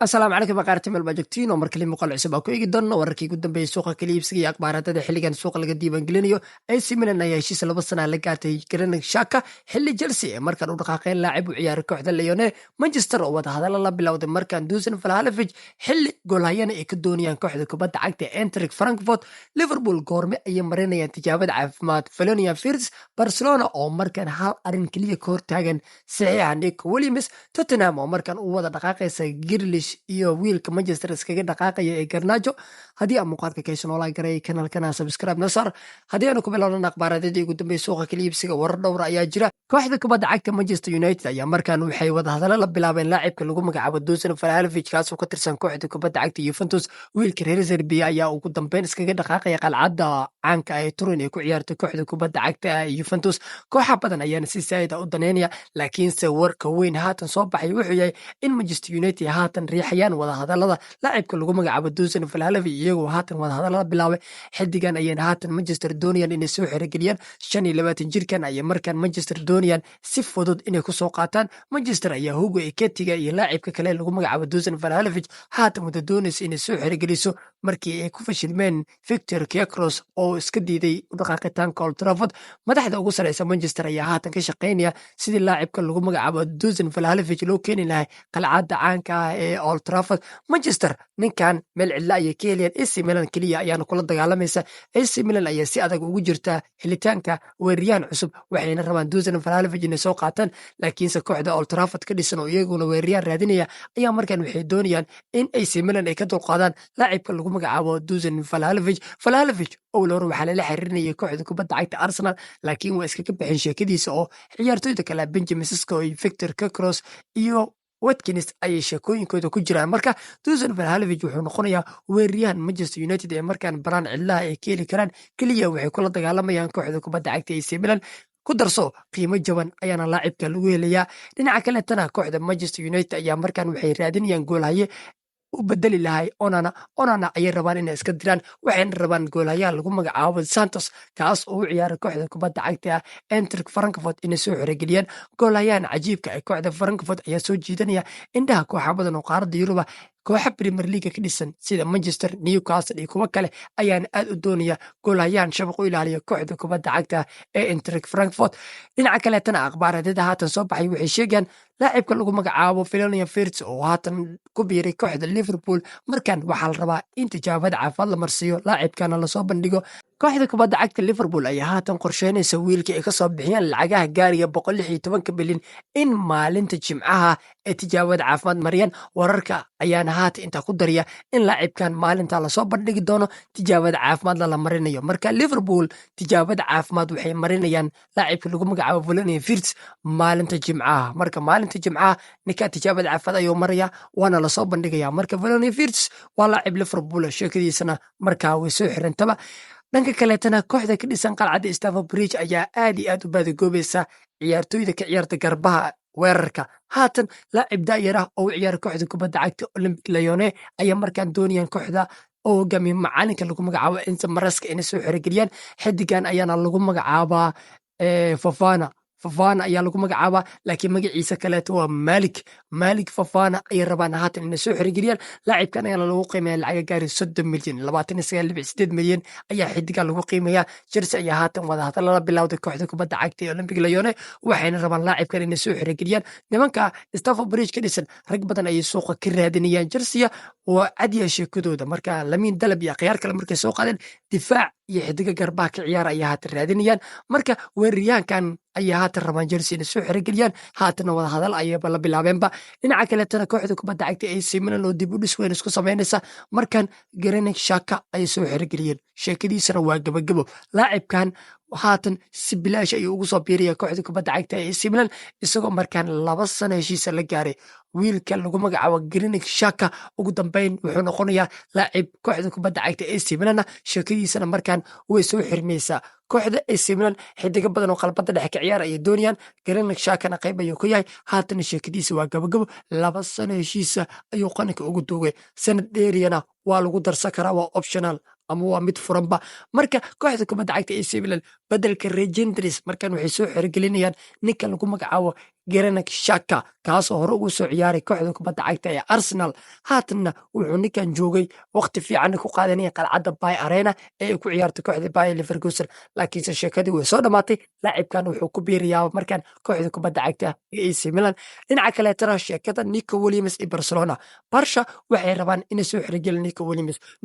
asalaamu calaykum maqaarta meel baa joogtiin oo markale muuqaal cusub aa ku eegi doonno wararkii ugu dambeeyey suuqa kala iibsiga iyo akhbaaraadada xilligan suuqa laga diiwaangelinayo AC Milan ayaa heshiis 2 sana la gaartay Granit Xhaka xilli Chelsea ee markan u dhaqaaqeen laacib u ciyaara kooxda Lyon Manchester oo wada hadallo la bilowday markan Dusan Vlahovic xilli goolhayana ay ka doonayaan kooxda kubadda cagta Eintracht Frankfurt Liverpool goorme ayay marinayaan tijaabada caafimaad Florian Wirtz Barcelona oo markan hal arin kaliya ka hortaagan saxiixa Nico Williams Tottenham oo markan u wada dhaqaaqaysa Grealish iyo wiilka Manchester iskaga dhaqaaqaya ee Garnacho haddii aan muuqaalka kaysan oo garay kanaalkana subscribe nasar haddii aanu ku bilowno akhbaaraadii ugu dambeeyay suuqa kala iibsiga warar dhowr ayaa jira kooxda kubadda cagta Manchester United ayaa markan waxay wada hadallo la bilaabeen laacibka lagu magacaabo Dusan Vlahovic kaas oo ka tirsan kooxda kubadda cagta Juventus wiilka reer Serbia ayaa ugu dambeyn iskaga dhaqaaqaya qalcadda caanka ee Turin ee ku ciyaartay kooxda kubadda cagta Juventus kooxa badan ayaana si saayid u daneynaya laakiinse warka weyn haatan soo baxay wuxuu yahay in Manchester United haatan riixayaan wada hadallada laacibka lagu magacaabo Dusan Vlahovic iyagoo haatan wada hadallada bilaabay xidigan ayay haatan Manchester doonayaan inay soo xirigeliyaan 25 jirkan ayay markan Manchester doonayaan si fudud inay ku soo qaataan Manchester ayaa Hugo Ekitike iyo laacibka kale lagu magacaabo Dusan Vlahovic haatan wada doonaysa inay soo xirigeliso markii ay ku fashilmeen Victor Kyakros oo iska diiday u dhaqaaqitaanka Old Trafford madaxda ugu sareysa Manchester ayaa haatan ka shaqeynaya sidii laacibka lagu magacaabo Dusan Vlahovic loo keeni lahaa qalcadda caanka ah ee Old Trafford Manchester ninkan meel cidla ayay ka helayaan AC Milan kaliya ayaana kula dagaalamaysa AC Milan ayaa si adag ugu jirta helitaanka weeraryahan cusub waxayna rabaan Dusan Vlahovic inay soo qaataan laakiinse kooxda Old Trafford ka dhisan oo iyaguna weeraryahan raadinaya ayaa markan waxay doonayaan in AC Milan ay ka dulqaadaan laacibka lagu magacaabo Dusan Vlahovic oo loo waxaa lala xiriirinayay kooxda kubadda cagta Arsenal laakiin waa iskaga bixin sheekadiisa oo ciyaartoyda kale Benjamin Sesko iyo Victor Kyakros iyo Watkins ayay sheekooyinkooda ku jiraan marka Dusan Vlahovic wuxuu noqonayaa weeraryahan Manchester United ee markan balaan cidlaha ay ka heli karaan kaliya waxay kula dagaalamayaan kooxda kubadda cagta AC Milan ku darso qiimo jaban ayaana laacibka lagu helayaa dhinaca kale tana kooxda Manchester United ayaa markan waxay raadinayaan goolhaye u bedeli lahay onana ayay rabaan inay iska diraan waxayna rabaan goolhayaha lagu magacaabo Santos kaas oo u ciyaara kooxda kubadda cagta Eintracht Frankfurt inay soo xirigeliyaan goolhayahan cajiibka ee kooxda Frankfurt ayaa soo jiidanaya indhaha kooxa badan oo qaaradda Yurub kooxa Premier League ka dhisan sida Manchester Newcastle iyo kuwa kale ayaana aad u doonaya goolhayahan shabaq u ilaaliya kooxda kubadda cagta ee Eintracht Frankfurt dhinaca kale tana akhbaaraadada haatan soo baxay waxay sheegaan laacibka lagu magacaabo Florian Wirtz oo haatan ku biiray kooxda Liverpool markan waxaa la rabaa in tijaabada caafimaad la marsiiyo laacibkana lasoo bandhigo kooxda kubadda cagta Liverpool ayaa haatan qorsheynaysa wiilka ay ka soo bixiyaan lacagaha gaariga 116 bilyan in maalinta Jimcaha ee tijaabada caafimaad mariyaan wararka ayaana haatan inta ku dariya in laacibkan maalinta lasoo bandhigi doono tijaabada caafimaad la marinayo marka Liverpool tijaabada caafimaad waxay marinayaan laacibka lagu magacaabo Florian Wirtz maalinta Jimcaha marka maalinta Jimcaha ninka tijaabada caafimaad ayuu maraya waana lasoo bandhigaya marka Florian Wirtz waa laacib Liverpool sheekadiisana markaa way soo xirantaba dhanka kaleetana kooxda ka dhisan qalcadda Stamford Bridge ayaa aad iyo aad u baadagoobaysa ciyaartoyda ka ciyaarta garbaha weerarka haatan laacib daayar ah oo u ciyaara kooxda kubadda cagta Olympic Lyon ayaa markaan doonayaan kooxda oo hogaamiya macalinka lagu magacaabo Enzo Maresca inay soo xirigeliyaan xidigan ayaana lagu magacaabaa Fofana ayaa lagu magacaabaa laakiin magaciisa kaleeto waa Malik Fofana ayay rabaan haatan inay soo xirigeliyaan laacibkan ayaana lagu qiimeeyaa lacaga gaari 30 milyan 29.8 milyan ayaa xidigan lagu qiimeeyaa Chelsea ayaa haatan wada hadallo la bilowday kooxda kubadda cagta ee Olympic Lyon waxayna rabaan laacibkan inay soo xirigeliyaan nimanka Stamford Bridge ka dhisan rag badan ayay suuqa ka raadinayaan Chelsea waa cadiya sheekadooda marka Lamin Dalab iyo khiyaar kale markay soo qaadeen difaac iyo xidiga garbaha ka ciyaara ayaa haatan raadinayaan marka weeraryahankan ayaa haatan rabaan Chelsea inay soo xirigeliyaan haatan wada hadal ayayba la bilaabeenba dhinaca kale tana kooxda kubadda cagta AC Milan oo dib u dhis weyn isku sameynaysa markan Granit Xhaka ay soo xirigeliyeen sheekadiisana waa gabagabo laacibkan haatan si bilaash ayuu ugu soo biiraya kooxda kubadda cagta ee AC Milan isagoo markaan 2 sano heshiisa la gaaray wiilka lagu magacaabo Granit Xhaka ugu dambeyn wuxuu noqonayaa laacib kooxda kubadda cagta ee AC Milan sheekadiisana markaan way soo xirmaysaa kooxda AC Milan xidiga badan oo qalbada dhexe ka ciyaar ay doonayaan Granit Xhaka qayb ayuu ku yahay haatan sheekadiisa waa gabagabo 2 sano heshiisa ayuu qaninka ugu duugay sanad dheeriyana waa lagu darsan karaa waa optional ama waa mid furanba marka kooxda kubadda cagta AC Milan bedelka Regenders markan waxay soo xirigelinayaan ninka lagu magacaabo Granit Xhaka kaasoo hore ugu soo ciyaaray kooxda kubadda cagta ee Arsenal haatanna wuxuu ninkan joogay waqti fiican ku qaadanaya qalcadda Bay Arena ee ay ku ciyaarto kooxda Bayer Leverkusen laakiinse sheekadii way soo dhamaatay laacibkan wuxuu ku biirayaa markan kooxda kubadda cagta ee AC Milan dhinaca kaleetana sheekada Nico Williams iyo Barcelona Barca waxay rabaan inay soo xirigelin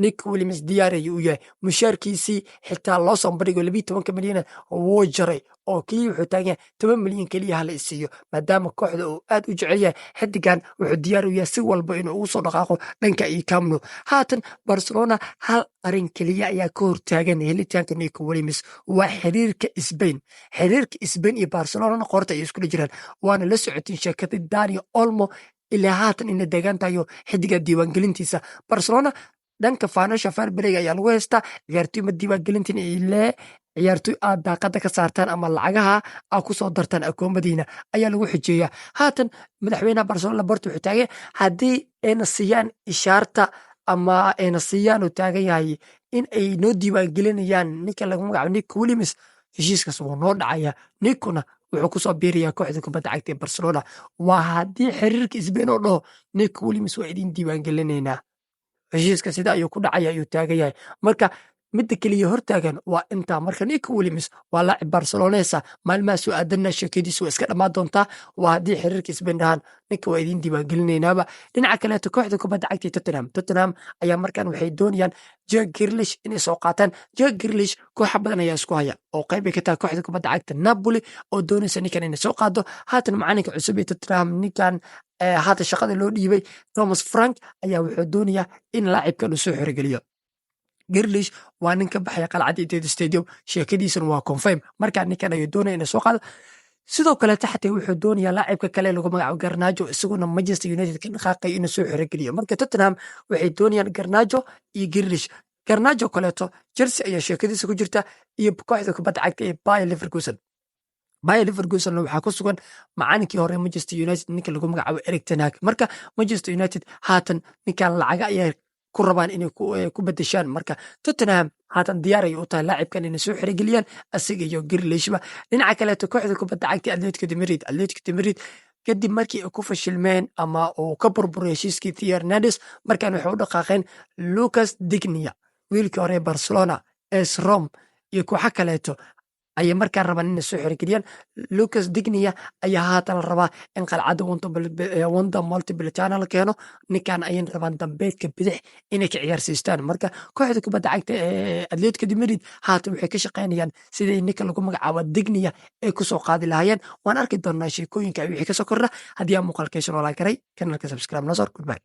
Nico Williams diyaar ayuu u yahay mushaarkiisii xitaa loo soo bandhigo 12 milyan wuu jaray oo kaliya wuxuu taagan yahay 10 milyan kaliya hala isiiyo maadaama kooxda uu aad u jecel yahay xidigan wuxuu diyaar u yahay si walba inuu ugu soo dhaqaaqo dhanka iyo Camp Nou haatan Barcelona hal arin kaliya ayaa ka hortaagan helitaanka Nico Williams waa xiriirka Spain iyo Barcelona qorta ay isku jiraan waana la socotin sheekada Dani Olmo ilaa haatan in deegaantayo xidiga diiwaangelintiisa Barcelona dhanka financial fair play ayaa lagu haystaa ciyaartoy ma diiwaangelintin ilaa ciyaartoy aad daaqada ka saartaan ama lacagaha aad ku soo dartaan akoomadiina ayaa lagu xijeeyaa haatan madaxweynaha Barcelona Laporta wuxuu taagay haddii ayna siiyaan ishaarta ama ayna siiyaan uu taagan yahay in ay noo diiwaangelinayaan ninka lagu magacaabo Nico Williams heshiiskaas wuu noo dhacaya Nicona wuxuu ku soo biirayaa kooxda kubadda cagta ee Barcelona waa haddii xiriirka Spain oo dhaho Nico Williams waa idin diiwaangelinaynaa heshiiska sida ayuu ku dhacaya ayuu taagan yahay marka midda kaliya hortaagan waa intaa marka Nico Williams waa laacib Barcelonesa maalmaha soo aadanna sheekadiisu waa iska dhammaan doontaa waa haddii xiriirka Spain dhahan ninka waa idin diiwaangelinaynaaba dhinaca kaleeto kooxda kubadda cagta Tottenham ayaa markan waxay doonayaan Jack Grealish inay soo qaataan Jack Grealish kooxa badan ayaa isku haya oo qayb ay ka tahay kooxda kubadda cagta Napoli oo doonaysa ninkan inay soo qaado haatan macalinka cusub ee Tottenham ninkan haatan shaqada loo dhiibay Thomas Frank ayaa wuxuu doonayaa in laacibkan uu soo xirigeliyo Grealish waa nin ka baxaya qalcadda Etihad Stadium sheekadiisuna waa confirm markaa ninkan ayuu doonaya inay soo qaado sidoo kale taxtay wuxuu doonayaa laacibka kale lagu magacaabo Garnacho isaguna Manchester United ka dhaqaaqay inuu soo xirigeliyo marka Tottenham waxay doonayaan Garnacho iyo Grealish Garnacho kaleeto Chelsea ayaa sheekadiisa ku jirta iyo kooxda kubadda cagta ee Bayer Leverkusen waxaa ku sugan macalinkii hore Manchester United ninka lagu magacaabo Erik ten Hag marka Manchester United haatan ninkan lacaga ayaa ku rabaan inay ku bedeshaan marka Tottenham haatan diyaar ay u tahay laacibkan inay soo xirigeliyaan asiga iyo Grealishba dhinaca kaleeto kooxda kubadda cagta Atletico de Madrid kadib markii ay ku fashilmeen ama uu ka burburay heshiiskii Theo Hernandez markan waxay u dhaqaaqeen Lucas Digne wiilkii hore Barcelona AS Roma iyo kooxa kaleeto ayay markaan rabaan inay soo xirigeliyaan Lucas Digne ayaa haatan la rabaa in qalcadda Wanda Multiplicaner la keeno ninkan ayay rabaan dambeedka bidix inay ka ciyaarsiistaan marka kooxda kubadda cagta ee Atletico de Madrid haatan waxay ka shaqaynayaan sidii ninka lagu magacaabo Digne ay ku soo qaadi lahaayeen waan arki doonaa sheekooyinka wixii ka soo kordha haddii aan muuqaalkeyshan oo la garay kanalka subscribe nasor goodbye